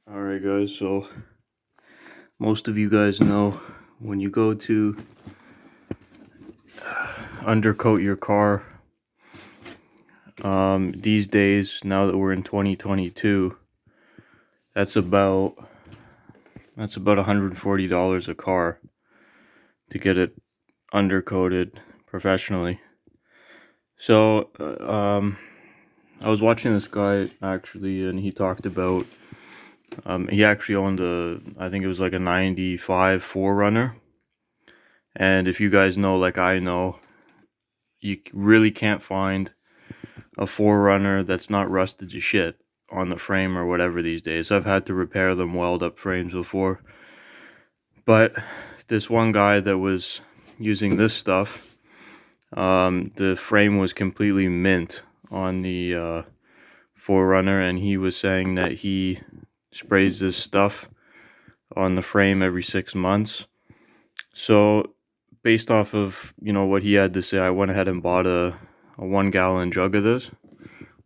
Alright guys, so most of you guys know when you go to undercoat your car, these days, now that we're in 2022, that's about $140 a car to get it undercoated professionally. So I was watching this guy actually, and he talked about he actually owned I think it was like a 95 4Runner. And if you guys know, like I know, you really can't find a 4Runner that's not rusted to shit on the frame or whatever these days. I've had to repair them, weld up frames before. But this one guy that was using this stuff, the frame was completely mint on the 4Runner, and he was saying that he sprays this stuff on the frame every 6 months. So based off of, what he had to say, I went ahead and bought a 1-gallon jug of this.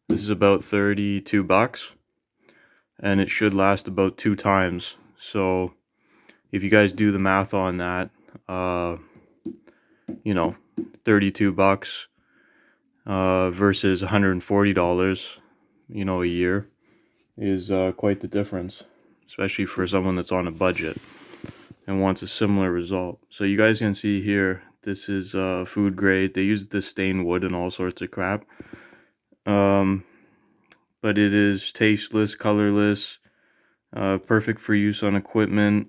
This is about $32, and it should last about 2 times. So if you guys do the math on that, $32 versus $140, a year is quite the difference, especially for someone that's on a budget and wants a similar result. So you guys can see here, this is food grade. They use this stained wood and all sorts of crap. But it is tasteless, colorless, perfect for use on equipment,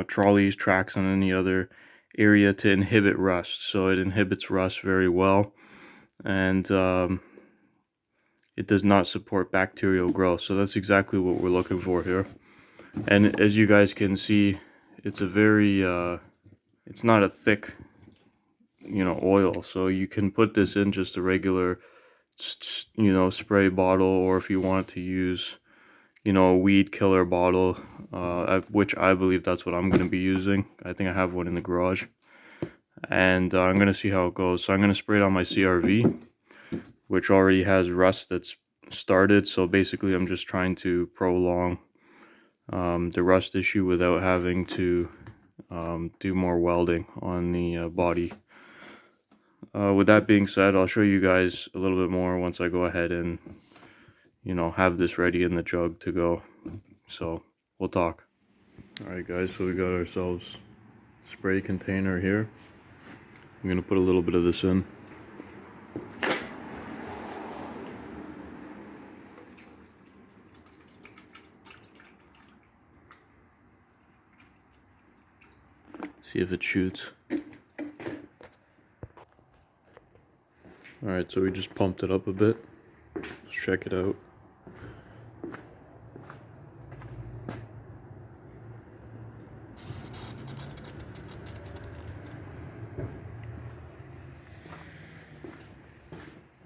trolleys, tracks, and any other area to inhibit rust. So it inhibits rust very well, and it does not support bacterial growth. So that's exactly what we're looking for here. And as you guys can see, it's a very it's not a thick oil, so you can put this in just a regular spray bottle, or if you want to use a weed killer bottle, which I believe that's what I'm going to be using. I think I have one in the garage, and I'm going to see how it goes. So I'm going to spray it on my CRV, which already has rust that's started. So basically I'm just trying to prolong the rust issue without having to do more welding on the body. With that being said, I'll show you guys a little bit more once I go ahead and have this ready in the jug to go. So we'll talk. Alright guys, so we got ourselves a spray container here. I'm gonna put a little bit of this in. See if it shoots. Alright, so we just pumped it up a bit. Let's check it out.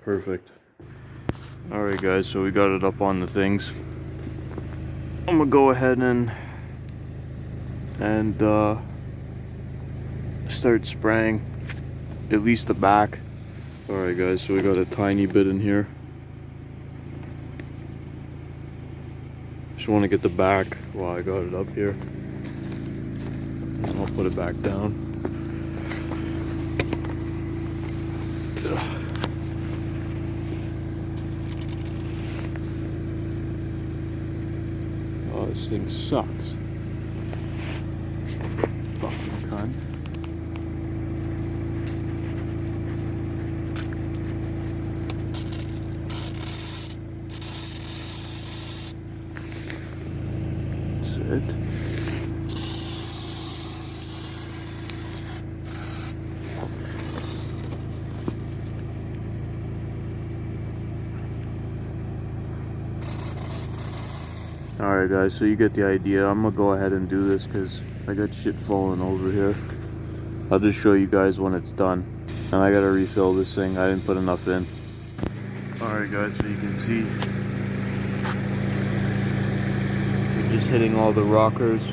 Perfect. Alright guys, so we got it up on the things. I'm gonna go ahead and start spraying at least the back. Alright guys, so we got a tiny bit in here. Just want to get the back while I got it up here. And I'll put it back down. Oh, this thing sucks. Fucking cunt. That's it. Alright guys, so you get the idea. I'm gonna go ahead and do this because I got shit falling over here. I'll just show you guys when it's done. And I gotta refill this thing. I didn't put enough in. Alright guys, so you can see we're just hitting all the rockers.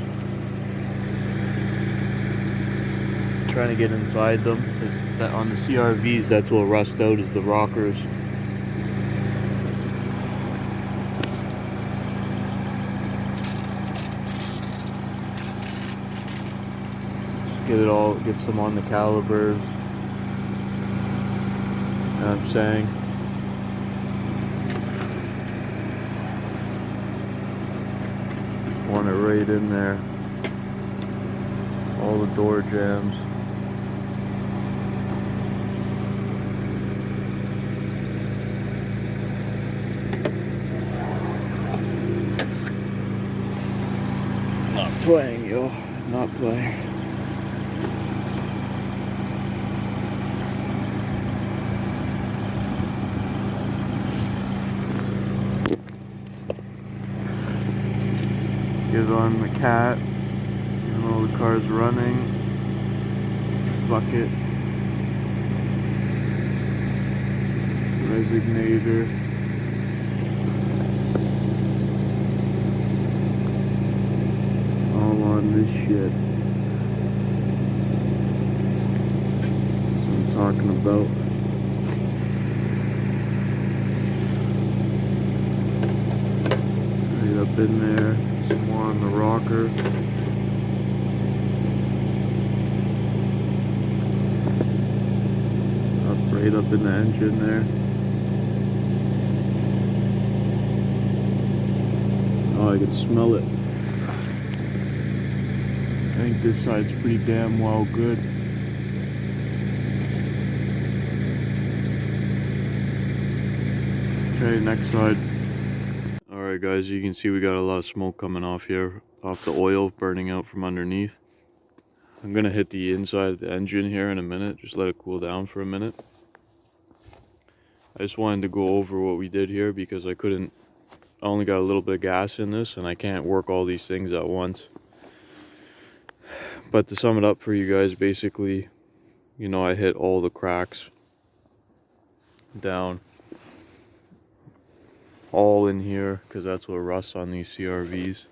Trying to get inside them, because on the CRVs that's what rust out, is the rockers. get some on the calipers. You know what I'm saying? Want it right in there. All the door jambs. Not playing, yo. Not playing. Get on the cat. Even though the car's running. Fuck it. Resignator. All on this shit. That's what I'm talking about. Right up in there. Some more on the rocker. Right up in the engine there. Oh, I can smell it. I think this side's pretty damn well good. Okay, next side. Alright guys, you can see we got a lot of smoke coming off here, off the oil burning out from underneath. I'm gonna hit the inside of the engine here in a minute, just let it cool down for a minute. I just wanted to go over what we did here because I only got a little bit of gas in this and I can't work all these things at once. But to sum it up for you guys, basically, you know, I hit all the cracks down, all in here, because that's what rusts on these CRVs.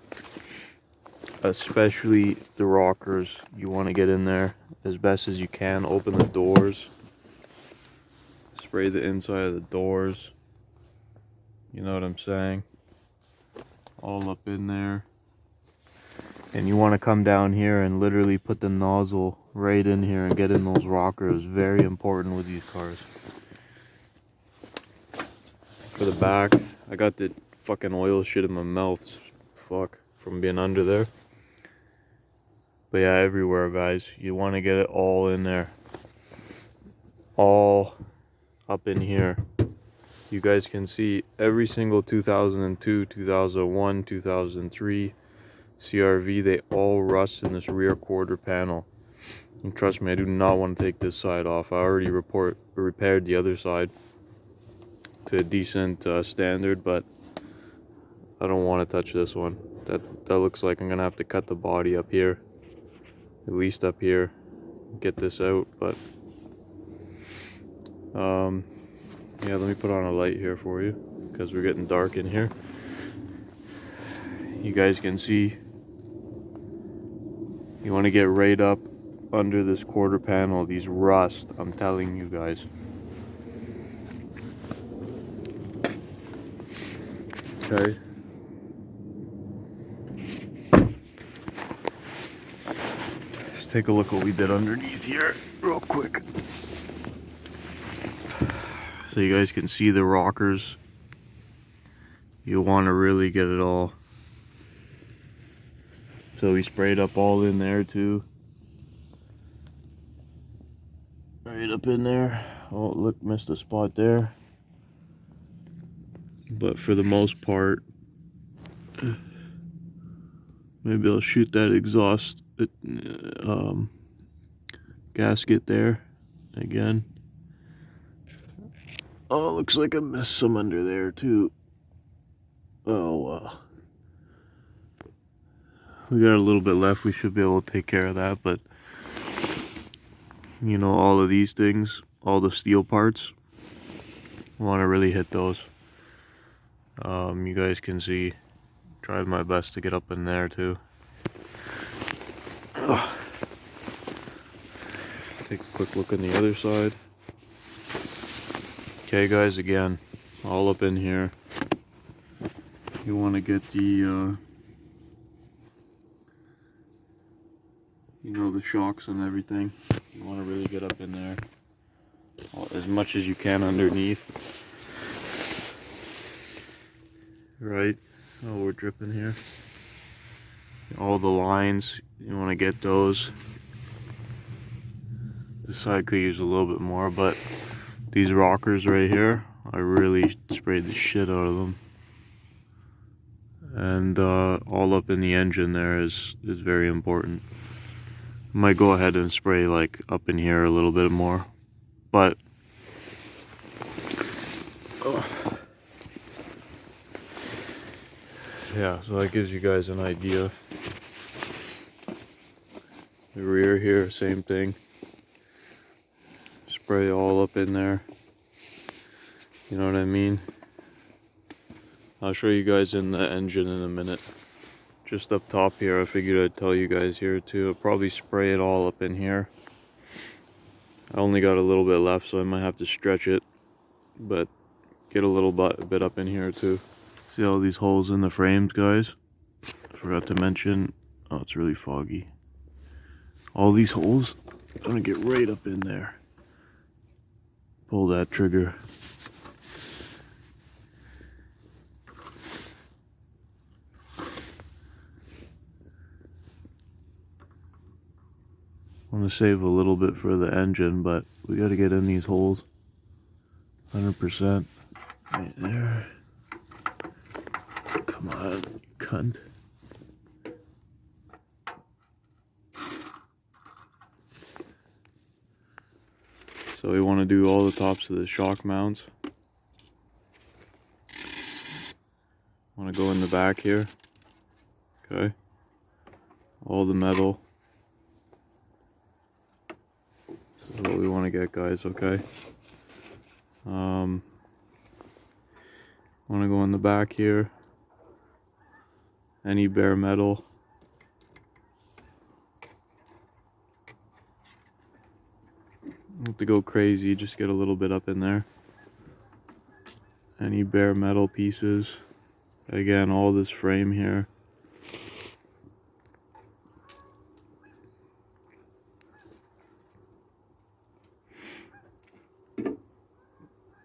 Especially the rockers, you want to get in there as best as you can, open the doors, spray the inside of the doors, you know what I'm saying, all up in there. And you want to come down here and literally put the nozzle right in here and get in those rockers. Very important with these cars. For the back, I got the fucking oil shit in my mouth. Fuck, from being under there. But yeah, everywhere, guys. You want to get it all in there. All up in here. You guys can see every single 2002, 2001, 2003 CRV, they all rust in this rear quarter panel. And trust me, I do not want to take this side off. I already repaired the other side to a decent standard, but I don't want to touch this one. That looks like I'm gonna have to cut the body up here, at least up here, get this out. But yeah, let me put on a light here for you because we're getting dark in here. You guys can see. You want to get right up under this quarter panel, these rust, I'm telling you guys. Okay. Let's take a look what we did underneath here real quick. So you guys can see the rockers. You want to really get it all. So we sprayed up all in there too. Right up in there. Oh, look, missed a spot there. But for the most part, maybe I'll shoot that exhaust gasket there again. Oh, looks like I missed some under there too. Oh well. We got a little bit left. We should be able to take care of that. But you know, all of these things, all the steel parts, want to really hit those. You guys can see, tried my best to get up in there too. Take a quick look on the other side. Okay guys, again, all up in here. You want to get the You know, the shocks and everything. You want to really get up in there as much as you can underneath. Right? Oh, we're dripping here. All the lines, you want to get those. This side could use a little bit more, but these rockers right here, I really sprayed the shit out of them. And all up in the engine there is very important. Might go ahead and spray like up in here a little bit more, but yeah, so that gives you guys an idea. The rear here, same thing. Spray all up in there. You know what I mean? I'll show you guys in the engine in a minute. Just up top here, I figured I'd tell you guys here too. I'll probably spray it all up in here. I only got a little bit left, so I might have to stretch it, but get a little bit up in here too. See all these holes in the frames, guys? Forgot to mention, oh, it's really foggy. All these holes, I'm gonna get right up in there. Pull that trigger. I want to save a little bit for the engine, but we got to get in these holes. 100%. Right there. Come on, you cunt. So we want to do all the tops of the shock mounts. Want to go in the back here. Okay. All the metal. This is what we want to get, guys, okay? Want to go in the back here. Any bare metal. Don't have to go crazy, just get a little bit up in there. Any bare metal pieces. Again, all this frame here.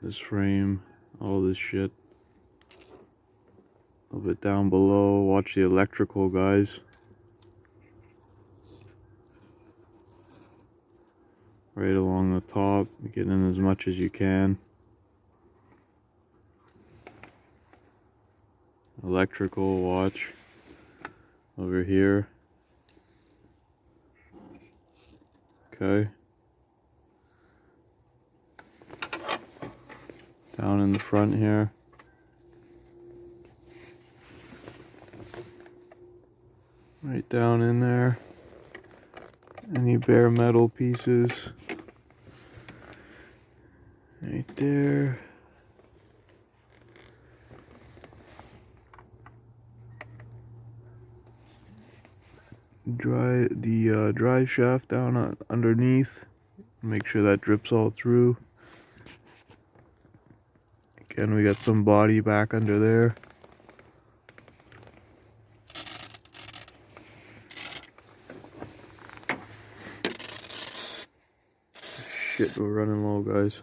This frame, all this shit. A little bit down below. Watch the electrical, guys. Right along the top. Get in as much as you can. Electrical, watch. Over here. Okay. Down in the front here. Right down in there. Any bare metal pieces. Right there. Drive shaft down underneath. Make sure that drips all through. Again, we got some body back under there. Shit, we're running low, guys.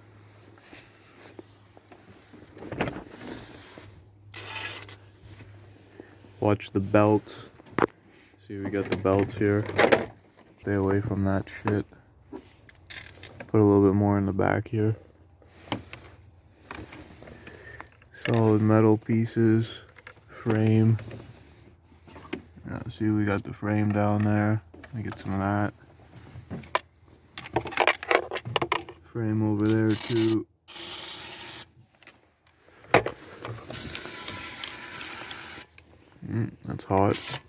Watch the belts. See, we got the belts here. Stay away from that shit. Put a little bit more in the back here. Solid metal pieces. Frame. Yeah, see, we got the frame down there. Let me get some of that. Frame over there too. That's hot.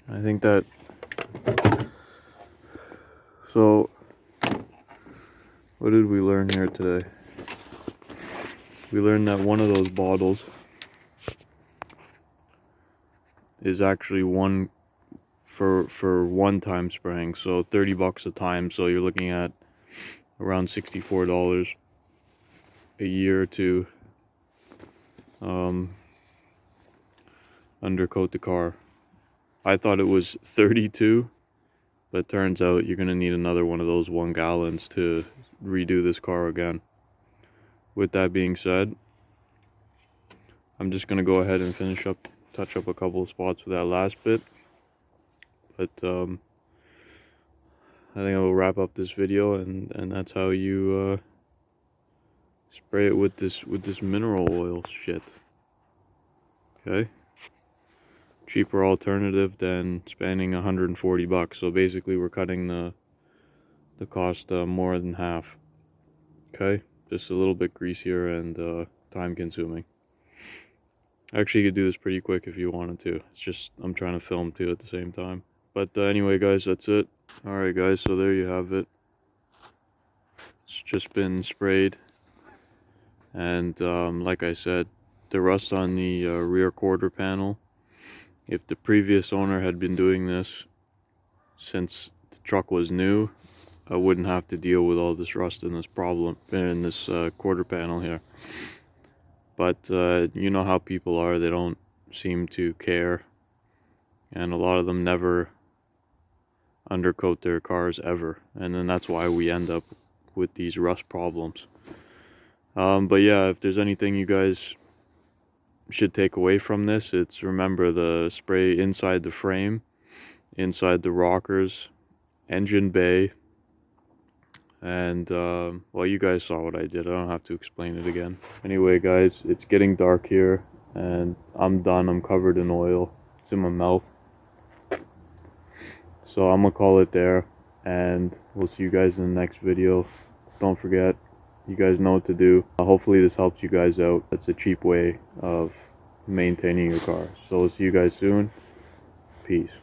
I think that, so what did we learn here today? We learned that one of those bottles is actually one for one time spraying, so 30 bucks a time, so you're looking at around $64 a year to undercoat the car. I thought it was 32, but turns out you're gonna need another one of those 1 gallons to redo this car again. With that being said, I'm just gonna go ahead and touch up a couple of spots with that last bit. But I think I will wrap up this video, and that's how you spray it with this mineral oil shit. Okay, cheaper alternative than spending 140 bucks. So basically, we're cutting the cost more than half. Okay, just a little bit greasier and time consuming. Actually, you could do this pretty quick if you wanted to. It's just I'm trying to film too at the same time. But anyway, guys, that's it. Alright, guys, so there you have it. It's just been sprayed. And like I said, the rust on the rear quarter panel, if the previous owner had been doing this since the truck was new, I wouldn't have to deal with all this rust and this problem in this quarter panel here. But you know how people are, they don't seem to care, and a lot of them never undercoat their cars ever, and then that's why we end up with these rust problems. But yeah, if there's anything you guys should take away from this, it's remember the spray inside the frame, inside the rockers, engine bay, and well, you guys saw what I did. I don't have to explain it again. Anyway, guys, it's getting dark here, and I'm done. I'm covered in oil. It's in my mouth. So I'm gonna call it there, and we'll see you guys in the next video. Don't forget, you guys know what to do. Hopefully this helps you guys out. It's a cheap way of maintaining your car. So we'll see you guys soon. Peace.